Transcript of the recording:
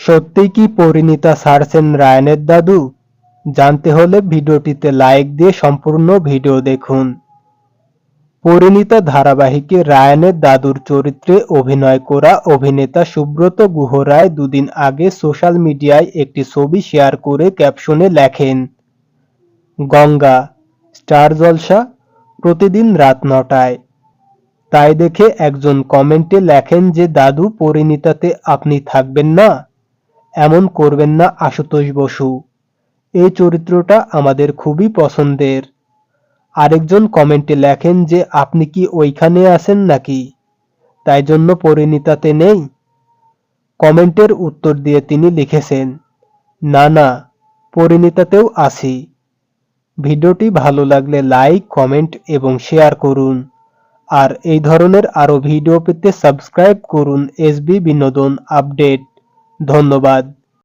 সত্যিই কি পরিণীতা ছাড়ছেন রায়ানের দাদু? জানতে হলে ভিডিওটিতে লাইক দিয়ে সম্পূর্ণ ভিডিও দেখুন। পরিণীতা ধারাবাহিকে রায়ানের দাদুর চরিত্রে অভিনয় করা অভিনেতা সুব্রত গুহ রায় দুদিন আগে সোশ্যাল মিডিয়ায় একটি ছবি শেয়ার করে ক্যাপশনে লেখেন, গঙ্গা, স্টার জলসা, প্রতিদিন রাত ৯টায়। তাই দেখে একজন কমেন্টে লেখেন যে দাদু পরিণীতাতে আপনি থাকবেন না? এমন করবেন না আশুতোষ বসু, এই চরিত্রটা আমাদের খুবই পছন্দের। আরেকজন কমেন্টে লেখেন যে আপনি কি ওইখানে আছেন নাকি, তাই জন্য পরিণীতাতে নেই? কমেন্টের উত্তর দিয়ে তিনি লিখেছেন, না না, পরিণীতাতেও আছি। ভিডিওটি ভালো লাগলে লাইক, কমেন্ট এবং শেয়ার করুন। আর এই ধরনের আরো ভিডিও পেতে সাবস্ক্রাইব করুন এসবি বিনোদন আপডেট। ধন্যবাদ।